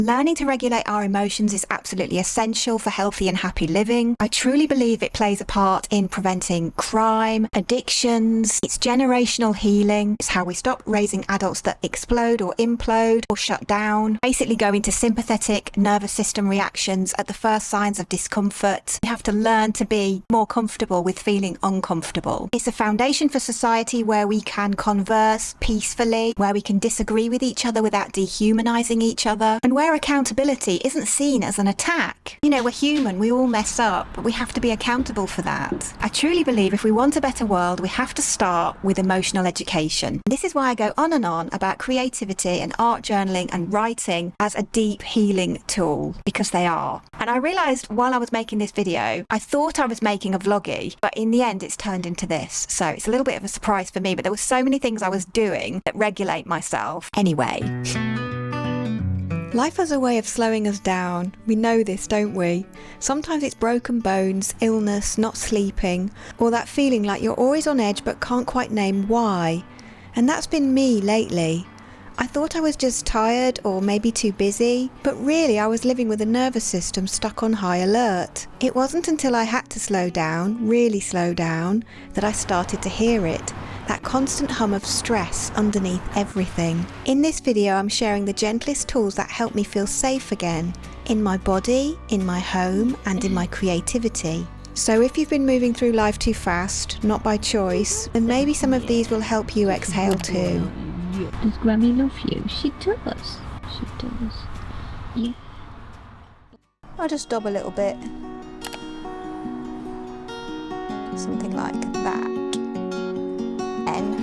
Learning to regulate our emotions is absolutely essential for healthy and happy living. I truly believe it plays a part in preventing crime, addictions, it's generational healing, it's how we stop raising adults that explode or implode or shut down, basically go into sympathetic nervous system reactions at the first signs of discomfort. We have to learn to be more comfortable with feeling uncomfortable. It's a foundation for society where we can converse peacefully, where we can disagree with each other without dehumanizing each other, and where accountability isn't seen as an attack. You know, we're human, we all mess up, but we have to be accountable for that. I truly believe if we want a better world, we have to start with emotional education. This is why I go on and on about creativity and art journaling and writing as a deep healing tool, because they are. And I realized while I was making this video, I thought I was making a vloggy, but in the end it's turned into this. So it's a little bit of a surprise for me, but there were so many things I was doing that regulate myself. Anyway. Life has a way of slowing us down. We know this, don't we? Sometimes it's broken bones, illness, not sleeping, or that feeling like you're always on edge but can't quite name why. And that's been me lately. I thought I was just tired or maybe too busy, but really I was living with a nervous system stuck on high alert. It wasn't until I had to slow down, really slow down, that I started to hear it. That constant hum of stress underneath everything. In this video, I'm sharing the gentlest tools that help me feel safe again, in my body, in my home, and in my creativity. So if you've been moving through life too fast, not by choice, then maybe some of these will help you exhale too. Does Grammy love you? She does. She does. Yeah. I'll just dub a little bit. Something like that. N.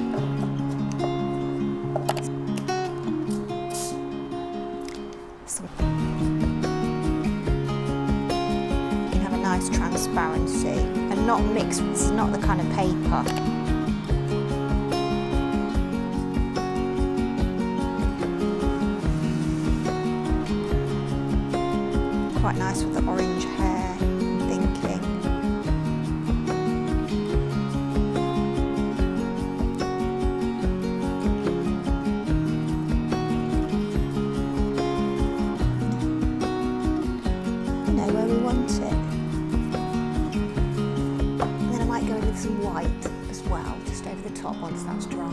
You can have a nice transparency and not mixed. This is not the kind of paper. Quite nice with the orange hair, I'm thinking. You know where we want it. And then I might go in with some white as well, just over the top once that's dry.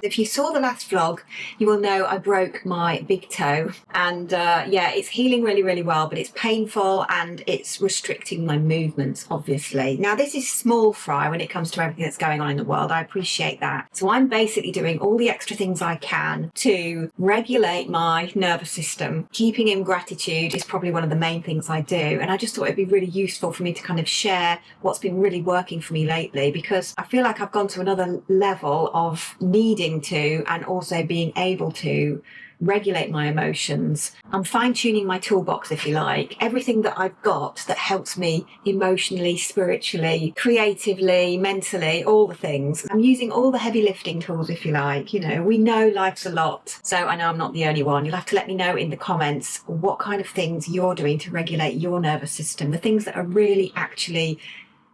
If you saw the last vlog, you will know I broke my big toe, and yeah, it's healing really, really well, but it's painful and it's restricting my movements, obviously. Now, this is small fry when it comes to everything that's going on in the world. I appreciate that. So I'm basically doing all the extra things I can to regulate my nervous system. Keeping in gratitude is probably one of the main things I do, and I just thought it'd be really useful for me to kind of share what's been really working for me lately, because I feel like I've gone to another level of needing to and also being able to regulate my emotions. I'm fine-tuning my toolbox, if you like. Everything that I've got that helps me emotionally, spiritually, creatively, mentally, all the things. I'm using all the heavy lifting tools, if you like. You know, we know life's a lot, so I know I'm not the only one. You'll have to let me know in the comments what kind of things you're doing to regulate your nervous system, the things that are really actually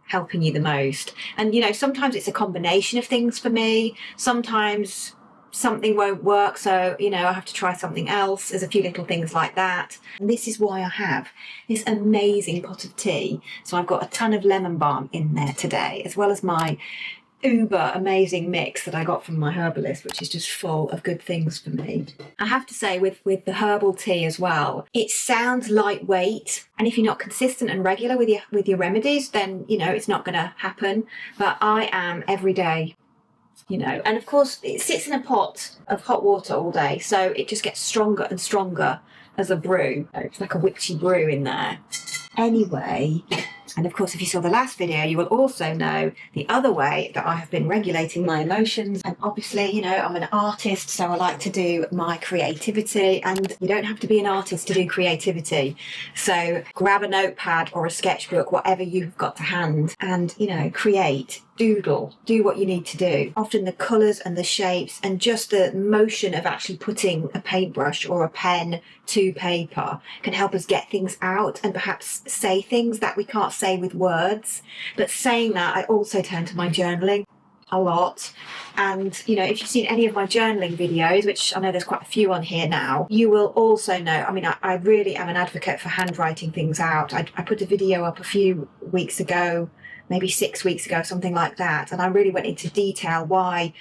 helping you the most. And you know, sometimes it's a combination of things for me. Sometimes something won't work, so you know, I have to try something else. There's a few little things like that. And this is why I have this amazing pot of tea. So I've got a ton of lemon balm in there today, as well as my uber amazing mix that I got from my herbalist, which is just full of good things for me. I have to say, with the herbal tea as well, it sounds lightweight, and if you're not consistent and regular with your remedies, then you know it's not going to happen. But I am every day, you know, and of course it sits in a pot of hot water all day, so it just gets stronger and stronger as a brew. It's like a witchy brew in there. Anyway, and of course, if you saw the last video, you will also know the other way that I have been regulating my emotions. And obviously, you know, I'm an artist, so I like to do my creativity, and you don't have to be an artist to do creativity. So grab a notepad or a sketchbook, whatever you've got to hand, and, you know, create. doodle, do what you need to do. Often the colours and the shapes and just the motion of actually putting a paintbrush or a pen to paper can help us get things out and perhaps say things that we can't say with words. But saying that, I also turn to my journaling a lot. And, you know, if you've seen any of my journaling videos, which I know there's quite a few on here now, you will also know, I mean, I really am an advocate for handwriting things out. I put a video up a few weeks ago, maybe 6 weeks ago, something like that. And I really went into detail why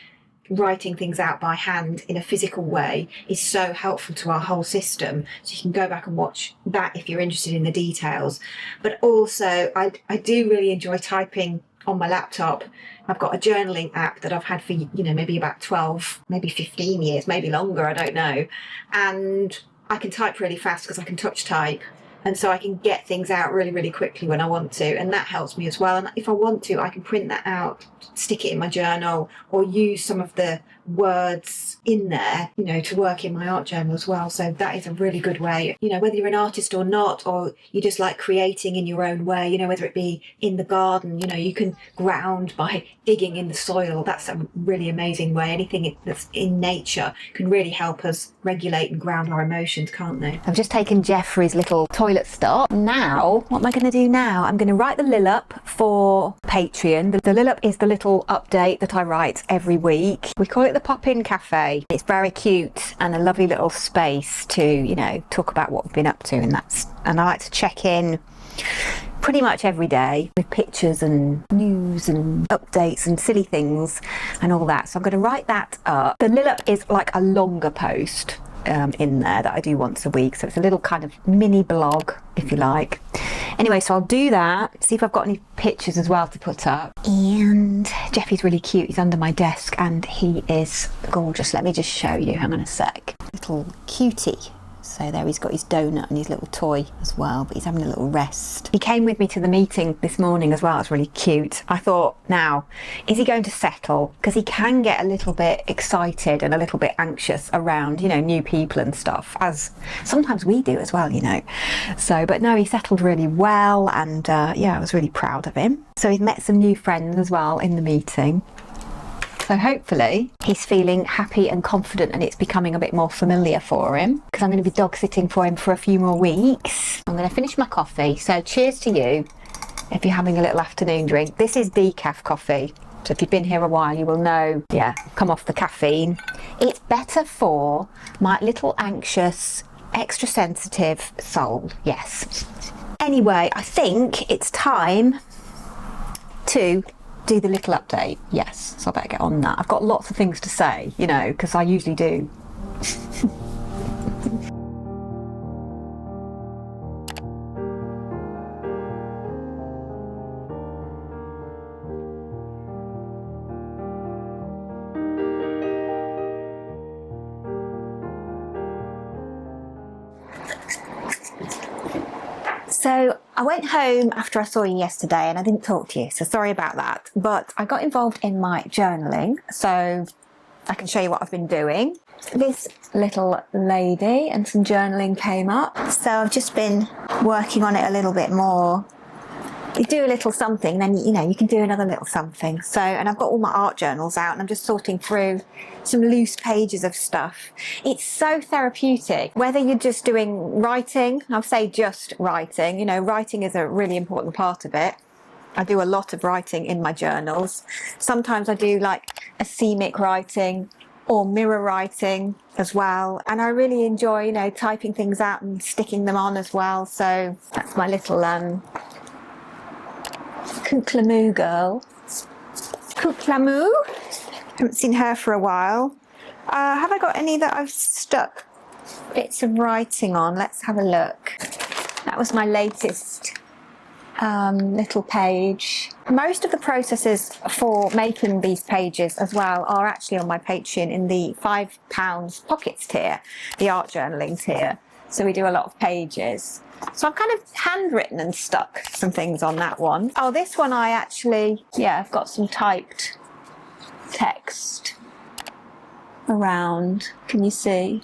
writing things out by hand in a physical way is so helpful to our whole system. So you can go back and watch that if you're interested in the details. But also, I do really enjoy typing on my laptop. I've got a journaling app that I've had for, you know, maybe about 12, maybe 15 years, maybe longer, I don't know. And I can type really fast because I can touch type. And so I can get things out really, really quickly when I want to. And that helps me as well. And if I want to, I can print that out, stick it in my journal, or use some of the words in there, you know, to work in my art journal as well. So that is a really good way, you know, whether you're an artist or not, or you just like creating in your own way, you know, whether it be in the garden, you know, you can ground by digging in the soil. That's a really amazing way. Anything that's in nature can really help us regulate and ground our emotions, can't they? I've just taken Jeffrey's little toilet stop. Now, what am I going to do now? I'm going to write the Lillup for Patreon. The Lillup is the little update that I write every week. We call it the Pop-In Cafe. It's very cute and a lovely little space to, you know, talk about what we've been up to, and I like to check in pretty much every day with pictures and news and updates and silly things and all that. So I'm going to write that up. The Lillup is like a longer post in there that I do once a week, so it's a little kind of mini blog, if you like. Anyway, so I'll do that, see if I've got any pictures as well to put up. And Jeffy's really cute. He's under my desk and he is gorgeous. Let me just show you. Hang on a sec. Little cutie. So there he's got his donut and his little toy as well, but he's having a little rest. He came with me to the meeting this morning as well. It was really cute. I thought, now, is he going to settle? Because he can get a little bit excited and a little bit anxious around, you know, new people and stuff, as sometimes we do as well, you know. So, but no, he settled really well, and yeah, I was really proud of him. So he's met some new friends as well in the meeting. So hopefully he's feeling happy and confident, and it's becoming a bit more familiar for him, because I'm going to be dog sitting for him for a few more weeks. I'm going to finish my coffee. So cheers to you if you're having a little afternoon drink. This is decaf coffee. So if you've been here a while, you will know, yeah, come off the caffeine. It's better for my little anxious, extra sensitive soul. Yes. Anyway, I think it's time to do the little update. Yes, so I better get on that. I've got lots of things to say, you know, because I usually do. So I went home after I saw you yesterday and I didn't talk to you, so sorry about that. But I got involved in my journaling, so I can show you what I've been doing. This little lady and some journaling came up, so I've just been working on it a little bit more. You do a little something, then, you know, you can do another little something. So, and I've got all my art journals out and I'm just sorting through some loose pages of stuff. It's so therapeutic. Whether you're just doing writing, I'll say just writing, you know, writing is a really important part of it. I do a lot of writing in my journals. Sometimes I do like a scenic writing or mirror writing as well. And I really enjoy, you know, typing things out and sticking them on as well. So that's my little Kooklamoo girl. Kooklamoo? Haven't seen her for a while. Have I got any that I've stuck bits of writing on? Let's have a look. That was my latest little page. Most of the processes for making these pages as well are actually on my Patreon in the £5 pockets tier, the art journaling tier. So we do a lot of pages. So I've kind of handwritten and stuck some things on that one. Oh, this one I actually, yeah, I've got some typed text around. Can you see?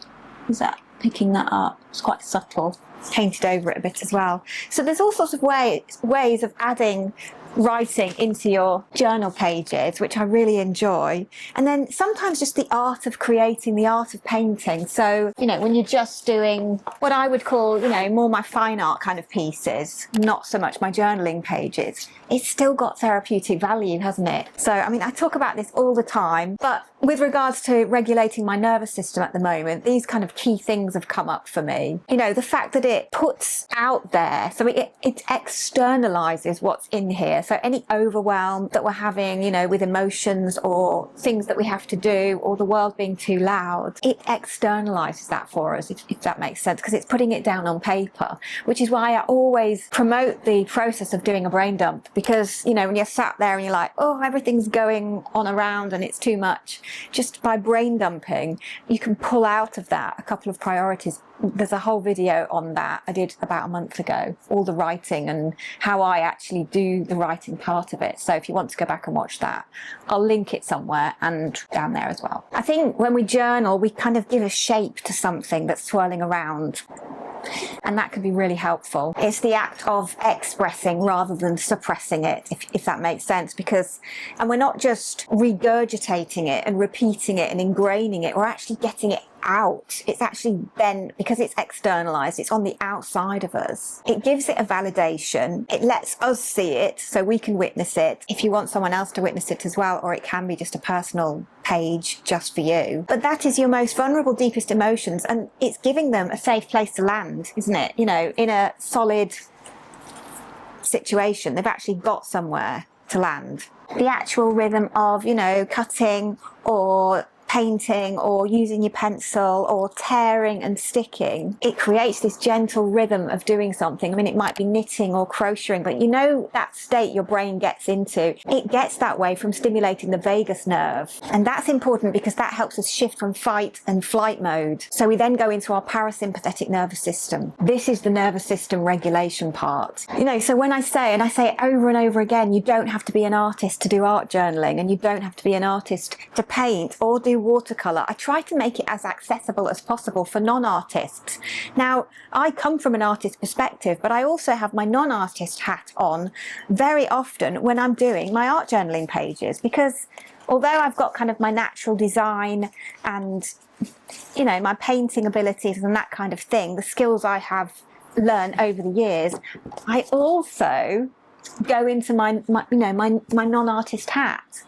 Is that picking that up? It's quite subtle. Painted over it a bit as well. So there's all sorts of ways of adding writing into your journal pages, which I really enjoy. And then sometimes just the art of creating, the art of painting. So, you know, when you're just doing what I would call, you know, more my fine art kind of pieces, not so much my journaling pages, it's still got therapeutic value, hasn't it? So, I mean, I talk about this all the time, but with regards to regulating my nervous system at the moment, these kind of key things have come up for me. You know, the fact that it puts out there, so it externalizes what's in here. So any overwhelm that we're having, you know, with emotions or things that we have to do or the world being too loud, it externalizes that for us, if that makes sense, because it's putting it down on paper, which is why I always promote the process of doing a brain dump. Because, you know, when you're sat there and you're like, oh, everything's going on around and it's too much, just by brain dumping, you can pull out of that a couple of priorities. There's a whole video on that I did about a month ago, all the writing and how I actually do the writing part of it. So if you want to go back and watch that, I'll link it somewhere and down there as well. I think when we journal, we kind of give a shape to something that's swirling around. And that can be really helpful. It's the act of expressing rather than suppressing it, if that makes sense, because, and we're not just regurgitating it and repeating it and ingraining it, we're actually getting it out. It's actually then, because it's externalized, it's on the outside of us. It gives it a validation. It lets us see it so we can witness it if you want someone else to witness it as well, or it can be just a personal page just for you. But that is your most vulnerable, deepest emotions, and it's giving them a safe place to land, isn't it? You know, in a solid situation, they've actually got somewhere to land. The actual rhythm of, you know, cutting or painting or using your pencil or tearing and sticking, it creates this gentle rhythm of doing something. I mean, it might be knitting or crocheting, but you know that state your brain gets into, it gets that way from stimulating the vagus nerve. And that's important because that helps us shift from fight and flight mode. So we then go into our parasympathetic nervous system. This is the nervous system regulation part. You know, so when I say, and I say it over and over again, you don't have to be an artist to do art journaling, and you don't have to be an artist to paint or do watercolor. I try to make it as accessible as possible for non-artists. Now, I come from an artist perspective, but I also have my non-artist hat on very often when I'm doing my art journaling pages, because although I've got kind of my natural design and, you know, my painting abilities and that kind of thing, the skills I have learned over the years, I also go into my non-artist hat,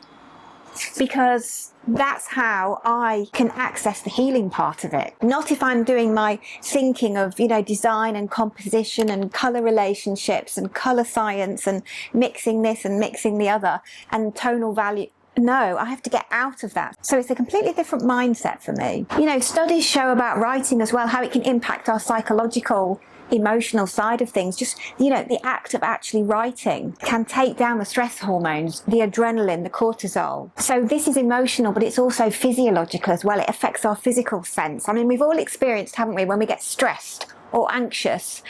because that's how I can access the healing part of it. Not if I'm doing my thinking of, you know, design and composition and colour relationships and colour science and mixing this and mixing the other and tonal value. No, I have to get out of that. So it's a completely different mindset for me. You know, studies show about writing as well, how it can impact our psychological, emotional side of things. Just, you know, the act of actually writing can take down the stress hormones, the adrenaline, the cortisol. So this is emotional, but it's also physiological as well. It affects our physical sense. I mean, we've all experienced, haven't we, when we get stressed or anxious,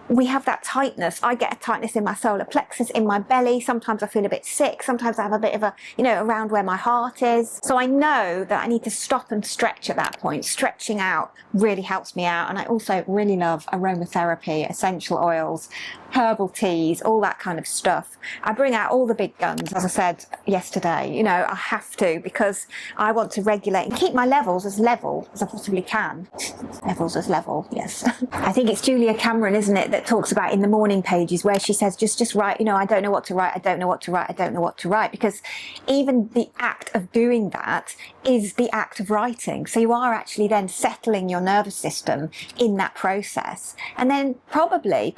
we have that tightness. I get a tightness in my solar plexus, in my belly. Sometimes I feel a bit sick. Sometimes I have a bit of a, you know, around where my heart is. So I know that I need to stop and stretch at that point. Stretching out really helps me out. And I also really love aromatherapy, essential oils, herbal teas, all that kind of stuff. I bring out all the big guns, as I said yesterday. You know, I have to, because I want to regulate and keep my levels as level as I possibly can. Levels as level, yes. I think it's Julia Cameron, isn't it, that talks about in the morning pages, where she says, just write, you know, I don't know what to write, I don't know what to write, I don't know what to write, because even the act of doing that is the act of writing. So you are actually then settling your nervous system in that process. And then possibly,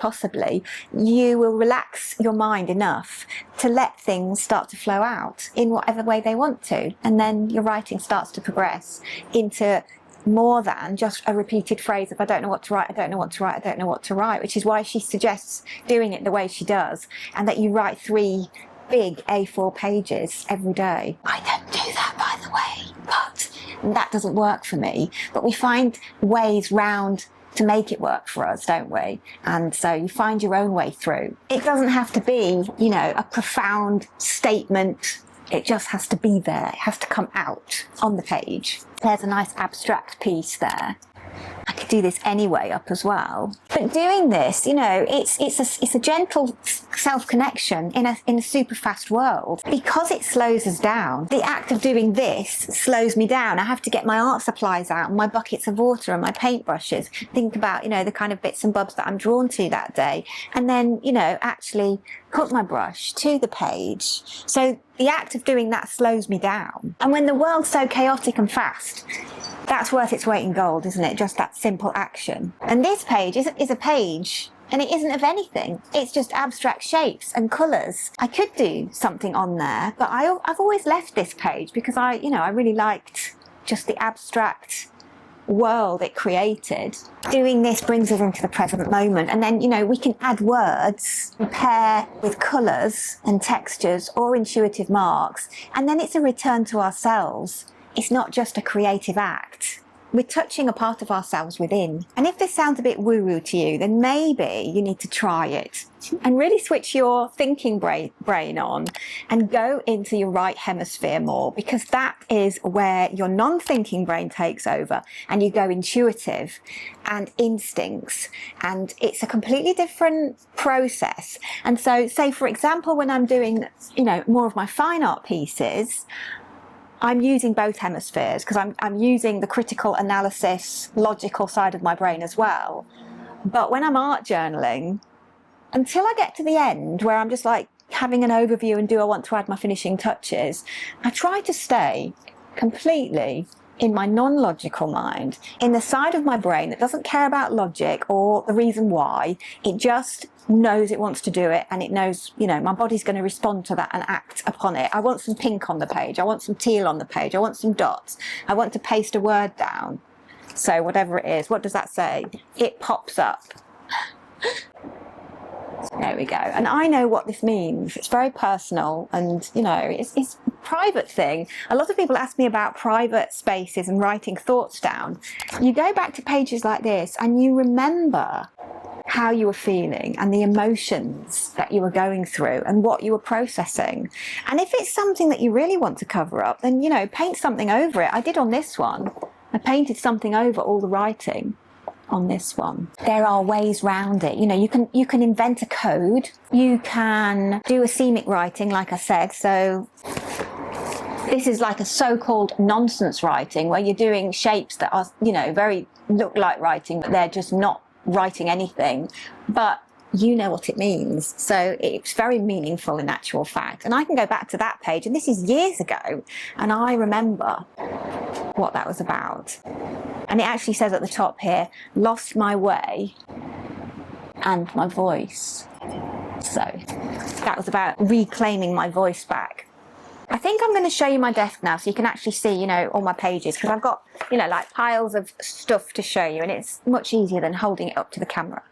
you will relax your mind enough to let things start to flow out in whatever way they want to. And then your writing starts to progress into more than just a repeated phrase of I don't know what to write, I don't know what to write, I don't know what to write, which is why she suggests doing it the way she does, and that you write 3 big A4 pages every day. I don't do that, by the way, but that doesn't work for me. But we find ways round to make it work for us, don't we? And so you find your own way through. It doesn't have to be, you know, a profound statement. It just has to be there. It has to come out on the page. There's a nice abstract piece there. I could do this anyway up as well. But doing this, you know, it's a gentle self-connection in a super fast world. Because it slows us down, the act of doing this slows me down. I have to get my art supplies out, and my buckets of water and my paintbrushes, think about, you know, the kind of bits and bobs that I'm drawn to that day, and then, you know, actually put my brush to the page. So the act of doing that slows me down. And when the world's so chaotic and fast, that's worth its weight in gold, isn't it? Just that simple action. And this page is a page, and it isn't of anything. It's just abstract shapes and colours. I could do something on there, but I've always left this page because I really liked just the abstract world it created. Doing this brings us into the present moment, and then, you know, we can add words, pair with colours and textures or intuitive marks, and then it's a return to ourselves. It's not just a creative act. We're touching a part of ourselves within. And if this sounds a bit woo-woo to you, then maybe you need to try it and really switch your thinking brain on and go into your right hemisphere more, because that is where your non-thinking brain takes over and you go intuitive and instincts, and it's a completely different process. And so, say for example, when I'm doing, you know, more of my fine art pieces, I'm using both hemispheres because I'm using the critical analysis, logical side of my brain as well. But when I'm art journaling, until I get to the end where I'm just like having an overview and do I want to add my finishing touches, I try to stay completely in my non-logical mind, in the side of my brain that doesn't care about logic or the reason why. It just knows it wants to do it, and it knows, you know, my body's going to respond to that and act upon it. I want some pink on the page, I want some teal on the page, I want some dots, I want to paste a word down. So whatever it is, what does that say? It pops up. There we go. And I know what this means. It's very personal, and, you know, it's a private thing. A lot of people ask me about private spaces and writing thoughts down. You go back to pages like this and you remember how you were feeling and the emotions that you were going through and what you were processing. And if it's something that you really want to cover up, then, you know, paint something over it. I did on this one. I painted something over all the writing on this one. There are ways round it. You know, you can invent a code. You can do a scenic writing, like I said. So this is like a so-called nonsense writing, where you're doing shapes that are, you know, very look like writing, but they're just not writing anything. But you know what it means. So it's very meaningful in actual fact. And I can go back to that page, and this is years ago, and I remember what that was about. And it actually says at the top here, lost my way and my voice. So that was about reclaiming my voice back. I think I'm going to show you my desk now so you can actually see, you know, all my pages, because I've got, you know, like piles of stuff to show you, and it's much easier than holding it up to the camera.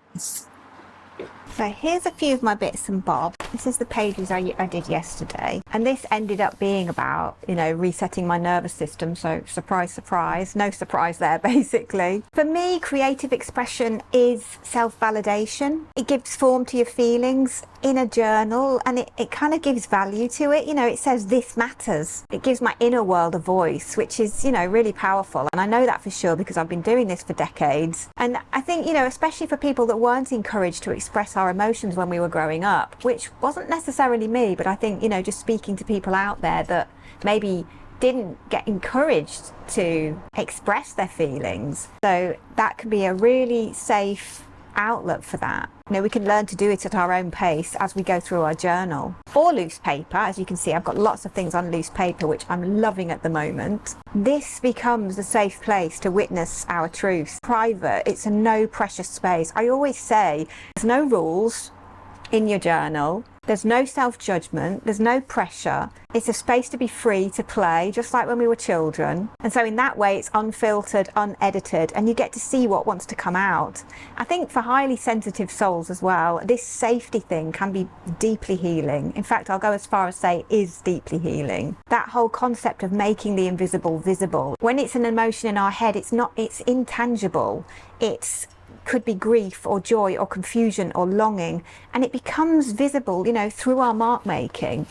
So here's a few of my bits and bobs. This is the pages I did yesterday, and this ended up being about, you know, resetting my nervous system. So surprise, surprise, no surprise there basically. For me, creative expression is self-validation. It gives form to your feelings in a journal, and it kind of gives value to it. You know, it says this matters. It gives my inner world a voice, which is, you know, really powerful. And I know that for sure because I've been doing this for decades. And I think, you know, especially for people that weren't encouraged to express our emotions when we were growing up, which wasn't necessarily me, but I think, you know, just speaking to people out there that maybe didn't get encouraged to express their feelings. So that can be a really safe outlet for that. You know, we can learn to do it at our own pace as we go through our journal. Or loose paper. As you can see, I've got lots of things on loose paper, which I'm loving at the moment. This becomes a safe place to witness our truth. Private, it's a no pressure space. I always say there's no rules in your journal. There's no self-judgment, there's no pressure. It's a space to be free to play, just like when we were children. And so in that way, it's unfiltered, unedited, and you get to see what wants to come out. I think for highly sensitive souls as well, this safety thing can be deeply healing. In fact, I'll go as far as say is deeply healing. That whole concept of making the invisible visible. When it's an emotion in our head, it's intangible. It's could be grief or joy or confusion or longing, and it becomes visible, you know, through our mark making.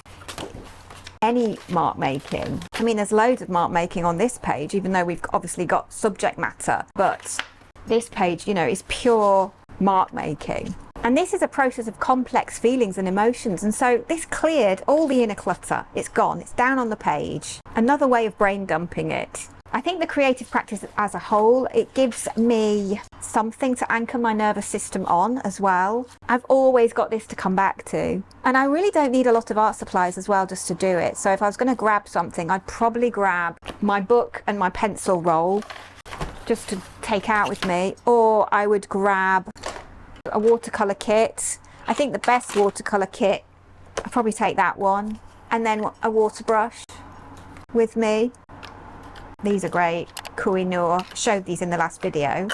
Any mark making. I mean, there's loads of mark making on this page, even though we've obviously got subject matter, but This page, you know, is pure mark making. And this is a process of complex feelings and emotions. And so this cleared all the inner clutter. It's gone. It's down on the page. Another way of brain dumping it. I think the creative practice as a whole, it gives me something to anchor my nervous system on as well. I've always got this to come back to. And I really don't need a lot of art supplies as well just to do it. So if I was going to grab something, I'd probably grab my book and my pencil roll just to take out with me. Or I would grab a watercolour kit. I think the best watercolour kit, I'll probably take that one. And then a water brush with me. These are great. Koh-i-Noor, showed these in the last video.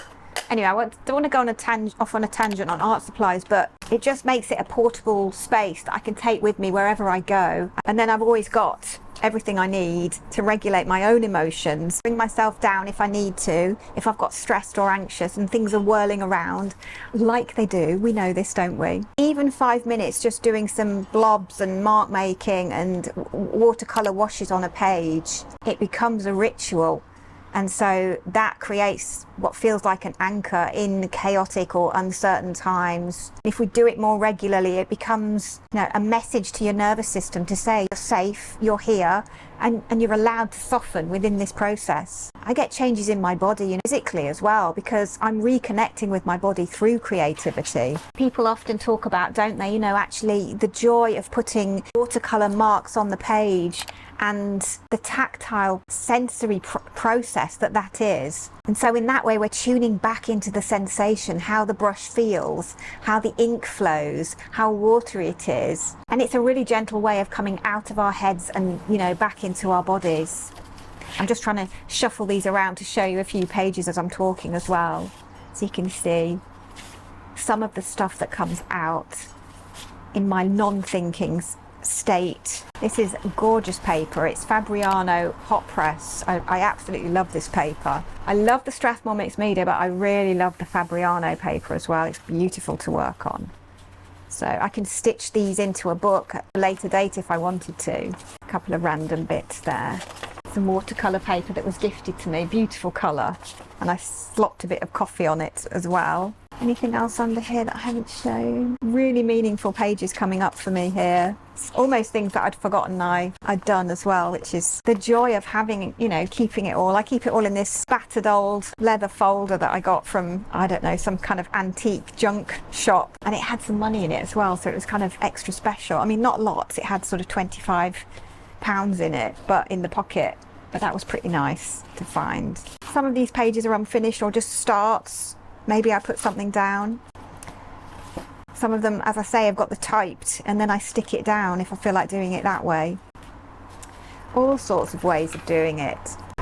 Anyway, don't want to go on off on a tangent on art supplies, but it just makes it a portable space that I can take with me wherever I go. And then I've always got everything I need to regulate my own emotions, bring myself down if I need to, if I've got stressed or anxious and things are whirling around like they do. We know this, don't we? Even 5 minutes just doing some blobs and mark making and watercolor washes on a page, it becomes a ritual. And so that creates what feels like an anchor in chaotic or uncertain times. If we do it more regularly, it becomes, you know, a message to your nervous system to say you're safe, you're here, and you're allowed to soften within this process. I get changes in my body, you know, physically as well, because I'm reconnecting with my body through creativity. People often talk about, don't they, you know, actually the joy of putting watercolor marks on the page and the tactile sensory process that is. And so in that way, we're tuning back into the sensation, how the brush feels, how the ink flows, how watery it is. And it's a really gentle way of coming out of our heads and, you know, back into our bodies. I'm just trying to shuffle these around to show you a few pages as I'm talking as well, so you can see some of the stuff that comes out in my non-thinking state. This is gorgeous paper. It's Fabriano hot press. I absolutely love this paper. I love the Strathmore mixed media, but I really love the Fabriano paper as well. It's beautiful to work on. So I can stitch these into a book at a later date if I wanted to. A couple of random bits there. Some watercolour paper that was gifted to me, beautiful colour. And I slopped a bit of coffee on it as well. Anything else under here that I haven't shown? Really meaningful pages coming up for me here. It's almost things that I'd forgotten I'd done as well, which is the joy of having, you know, keeping it all. I keep it all in this battered old leather folder that I got from, I don't know, some kind of antique junk shop. And it had some money in it as well, so it was kind of extra special. I mean, not lots. It had sort of £25 in it, but in the pocket. But that was pretty nice to find. Some of these pages are unfinished or just starts. Maybe I put something down. Some of them, as I say, I've got the typed and then I stick it down if I feel like doing it that way. All sorts of ways of doing it.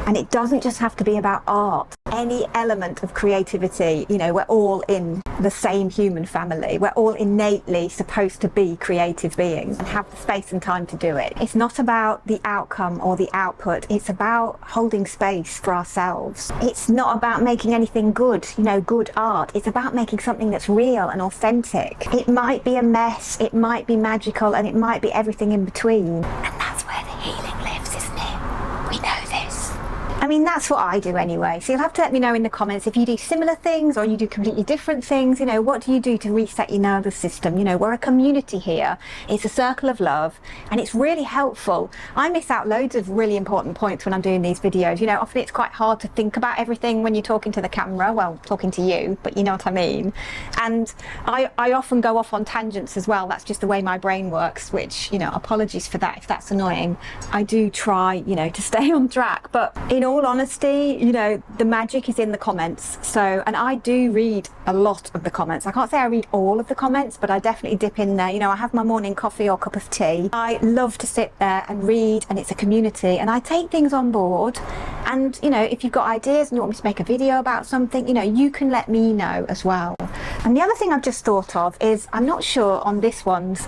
And it doesn't just have to be about art. Any element of creativity, you know, we're all in the same human family. We're all innately supposed to be creative beings and have the space and time to do it. It's not about the outcome or the output. It's about holding space for ourselves. It's not about making anything good, you know, good art. It's about making something that's real and authentic. It might be a mess, it might be magical, and it might be everything in between. And that's where the healing lives, isn't it? We know this. I mean, that's what I do anyway. So you'll have to let me know in the comments if you do similar things or you do completely different things. You know, what do you do to reset your nervous system? You know, we're a community here. It's a circle of love and it's really helpful. I miss out loads of really important points when I'm doing these videos. You know, often it's quite hard to think about everything when you're talking to the camera. Well, talking to you, but you know what I mean. And I often go off on tangents as well. That's just the way my brain works, which, you know, apologies for that if that's annoying. I do try, you know, to stay on track, but in all honesty, you know, the magic is in the comments. So, and I do read a lot of the comments. I can't say I read all of the comments, but I definitely dip in there. You know, I have my morning coffee or cup of tea. I love to sit there and read, and it's a community, and I take things on board. And, you know, if you've got ideas and you want me to make a video about something, you know, you can let me know as well. And the other thing I've just thought of is I'm not sure on this one's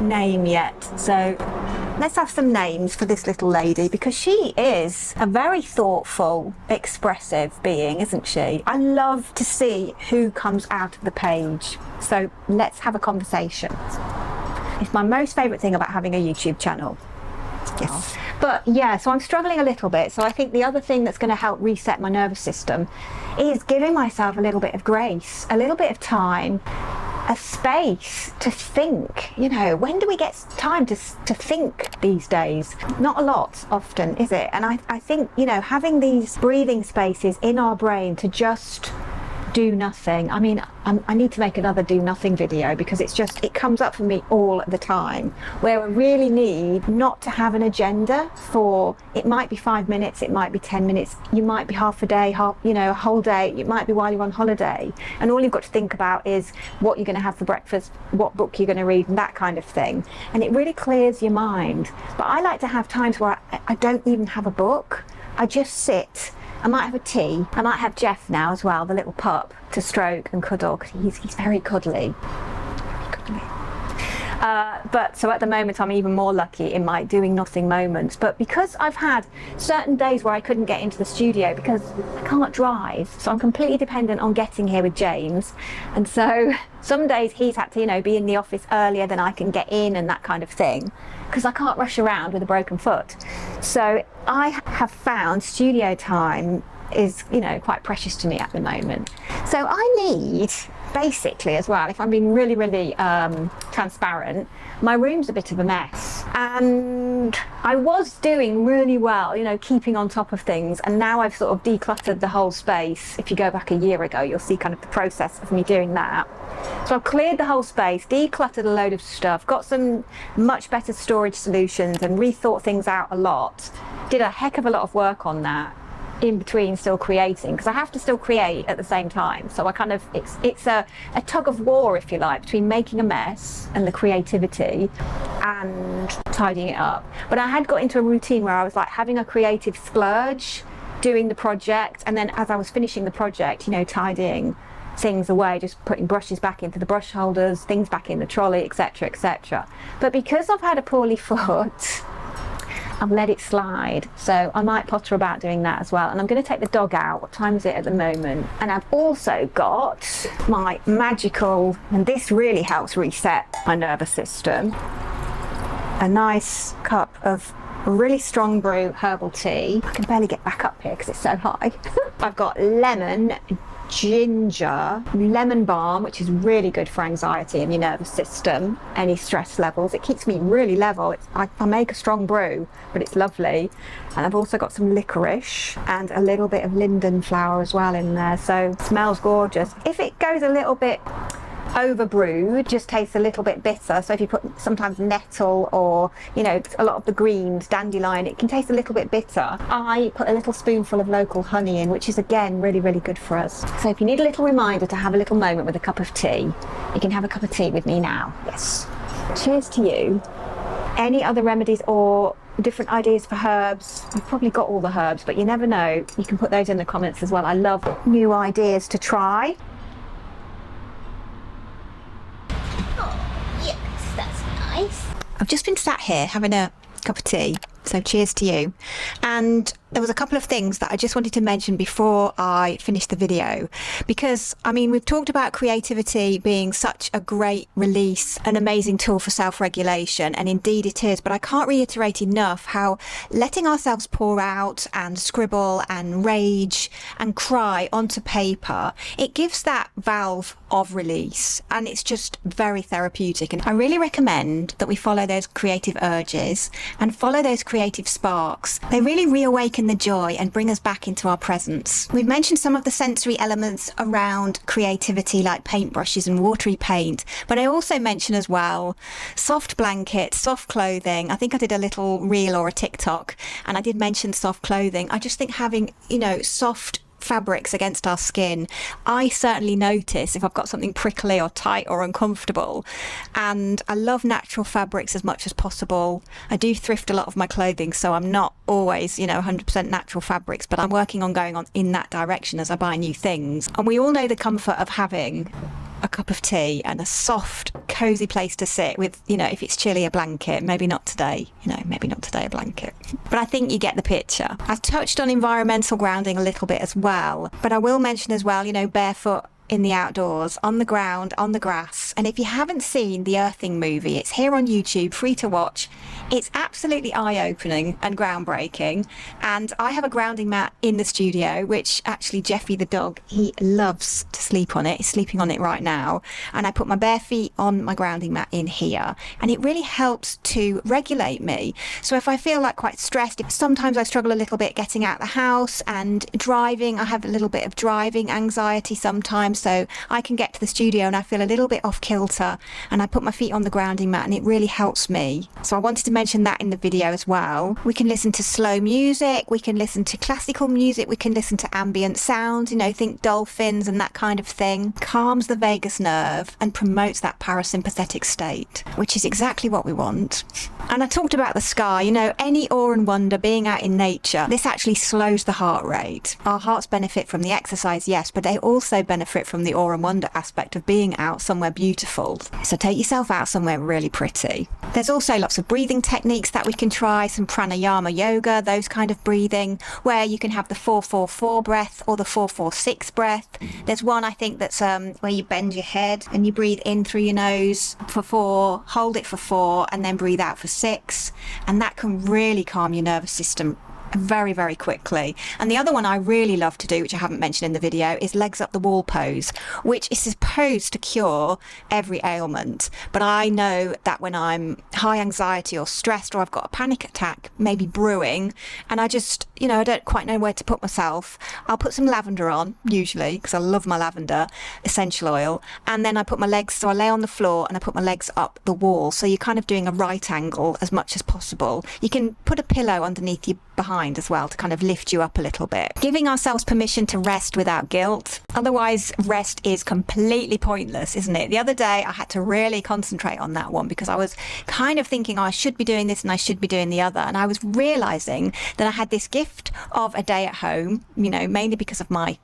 name yet. So let's have some names for this little lady, because she is a very thoughtful, expressive being, isn't she? I love to see who comes out of the page. So let's have a conversation. It's my most favourite thing about having a YouTube channel. Yes. But yeah, so I'm struggling a little bit. So I think the other thing that's going to help reset my nervous system is giving myself a little bit of grace, a little bit of time, a space to think. You know, when do we get time to think these days? Not a lot often, is it? And I think, you know, having these breathing spaces in our brain to just do nothing. I mean, I need to make another do nothing video, because it comes up for me all the time, where I really need not to have an agenda for, it might be 5 minutes, it might be 10 minutes, you might be half a day, a whole day, it might be while you're on holiday, and all you've got to think about is what you're going to have for breakfast, what book you're going to read, and that kind of thing, and it really clears your mind. But I like to have times where I don't even have a book, I just sit. I might have a tea. I might have Jeff now as well, the little pup, to stroke and cuddle, because he's very cuddly. Very cuddly. But so at the moment I'm even more lucky in my doing nothing moments. But because I've had certain days where I couldn't get into the studio because I can't drive, so I'm completely dependent on getting here with James. And so some days he's had to, you know, be in the office earlier than I can get in and that kind of thing, because I can't rush around with a broken foot. So I have found studio time is, you know, quite precious to me at the moment. So I need, basically as well, if I'm being really, really transparent, my room's a bit of a mess. And I was doing really well, you know, keeping on top of things. And now I've sort of decluttered the whole space. If you go back a year ago, you'll see kind of the process of me doing that. So I've cleared the whole space, decluttered a load of stuff, got some much better storage solutions and rethought things out a lot. Did a heck of a lot of work on that in between still creating, because I have to still create at the same time. So I kind of, it's a tug of war, if you like, between making a mess and the creativity and tidying it up. But I had got into a routine where I was like having a creative splurge, doing the project, and then as I was finishing the project, you know, tidying things away, just putting brushes back into the brush holders, things back in the trolley, etc., etc. But because I've had a poorly foot, I've let it slide, so I might potter about doing that as well. And I'm going to take the dog out. What time is it at the moment? And I've also got my magical, and this really helps reset my nervous system, a nice cup of really strong brew herbal tea. I can barely get back up here because it's so high. I've got lemon, ginger, lemon balm, which is really good for anxiety and your nervous system, any stress levels. It keeps me really level. I make a strong brew, but it's lovely. And I've also got some licorice and a little bit of linden flower as well in there, so it smells gorgeous. If it goes a little bit over brewed, just tastes a little bit bitter, so if you put sometimes nettle or, you know, a lot of the greens, dandelion, it can taste a little bit bitter. I put a little spoonful of local honey in, which is again really, really good for us. So if you need a little reminder to have a little moment with a cup of tea, you can have a cup of tea with me now. Yes. Cheers to you. Any other remedies or different ideas for herbs? I've probably got all the herbs, but you never know. You can put those in the comments as well. I love new ideas to try. I've just been sat here having a cup of tea, so cheers to you. And there was a couple of things that I just wanted to mention before I finish the video, because I mean, we've talked about creativity being such a great release, an amazing tool for self-regulation, and indeed it is, but I can't reiterate enough how letting ourselves pour out and scribble and rage and cry onto paper, it gives that valve of release, and it's just very therapeutic. And I really recommend that we follow those creative urges and follow those creative sparks. They really reawaken the joy and bring us back into our presence. We've mentioned some of the sensory elements around creativity, like paintbrushes and watery paint, but I also mention as well soft blankets, soft clothing. I think I did a little reel or a TikTok and I did mention soft clothing. I just think having, you know, soft fabrics against our skin, I certainly notice if I've got something prickly or tight or uncomfortable. And I love natural fabrics as much as possible. I do thrift a lot of my clothing, so I'm not always, you know, 100% natural fabrics, but I'm working on going on in that direction as I buy new things. And we all know the comfort of having a cup of tea and a soft, cozy place to sit with, you know, if it's chilly, a blanket. Maybe not today, you know, maybe not today, a blanket. But I think you get the picture. I've touched on environmental grounding a little bit as well, but I will mention as well, you know, barefoot in the outdoors, on the ground, on the grass. And if you haven't seen the Earthing movie, it's here on YouTube, free to watch. It's absolutely eye-opening and groundbreaking, and I have a grounding mat in the studio, which actually Jeffy the dog, he loves to sleep on it. He's sleeping on it right now, and I put my bare feet on my grounding mat in here, and it really helps to regulate me. So if I feel like quite stressed, sometimes I struggle a little bit getting out the house and driving. I have a little bit of driving anxiety sometimes, so I can get to the studio and I feel a little bit off kilter, and I put my feet on the grounding mat and it really helps me. So I wanted to mention that in the video as well. We can listen to slow music, we can listen to classical music, we can listen to ambient sounds, you know, think dolphins and that kind of thing. Calms the vagus nerve and promotes that parasympathetic state, which is exactly what we want. And I talked about the sky, you know, any awe and wonder, being out in nature, this actually slows the heart rate. Our hearts benefit from the exercise, yes, but they also benefit from the awe and wonder aspect of being out somewhere beautiful. So take yourself out somewhere really pretty. There's also lots of breathing techniques that we can try, some pranayama yoga, those kind of breathing, where you can have the 4-4-4 breath or the 4-4-6 breath. There's one I think that's where you bend your head and you breathe in through your nose for 4, hold it for 4, and then breathe out for 6, and that can really calm your nervous system very, very quickly. And the other one I really love to do, which I haven't mentioned in the video, is legs up the wall pose, which is supposed to cure every ailment. But I know that when I'm high anxiety or stressed, or I've got a panic attack maybe brewing, and I just, you know, I don't quite know where to put myself, I'll put some lavender on, usually, because I love my lavender essential oil, and then I put my legs, so I lay on the floor and I put my legs up the wall, so you're kind of doing a right angle as much as possible. You can put a pillow underneath your behind as well to kind of lift you up a little bit. Giving ourselves permission to rest without guilt. Otherwise, rest is completely pointless, isn't it? The other day I had to really concentrate on that one because I was kind of thinking, oh, I should be doing this and I should be doing the other, and I was realizing that I had this gift of a day at home, you know, mainly because of my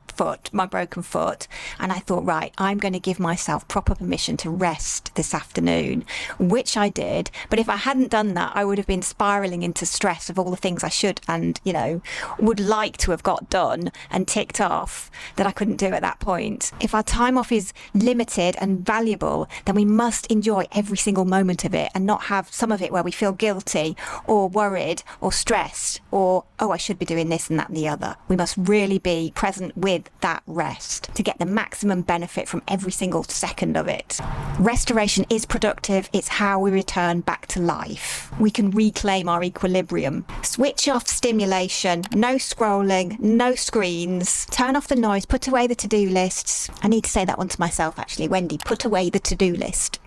broken foot, and I thought, right, I'm going to give myself proper permission to rest this afternoon, which I did. But if I hadn't done that, I would have been spiraling into stress of all the things I should and, you know, would like to have got done and ticked off that I couldn't do at that point. If our time off is limited and valuable, then we must enjoy every single moment of it and not have some of it where we feel guilty or worried or stressed or, oh, I should be doing this and that and the other. We must really be present with that rest to get the maximum benefit from every single second of it. Restoration is productive. It's how we return back to life. We can reclaim our equilibrium. Switch off stimulation, no scrolling, no screens, turn off the noise, put away the to-do lists. I need to say that one to myself actually. Wendy, put away the to-do list.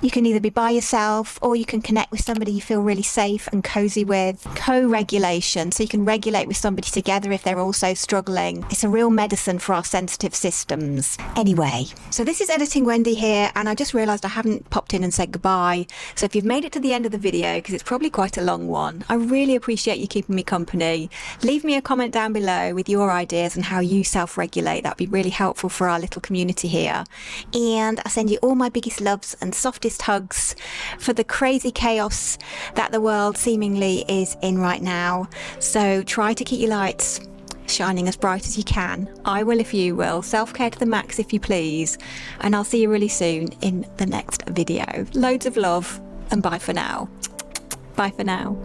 You can either be by yourself or you can connect with somebody you feel really safe and cozy with. Co-regulation, so you can regulate with somebody together if they're also struggling. It's a real medicine for our sensitive systems. Anyway, so this is Editing Wendy here, and I just realised I haven't popped in and said goodbye. So if you've made it to the end of the video, because it's probably quite a long one, I really appreciate you keeping me company. Leave me a comment down below with your ideas and how you self-regulate. That'd be really helpful for our little community here. And I send you all my biggest loves and softest hugs for the crazy chaos that the world seemingly is in right now. So try to keep your lights shining as bright as you can. I will if you will. Self-care to the max if you please. And I'll see you really soon in the next video. Loads of love and bye for now. Bye for now.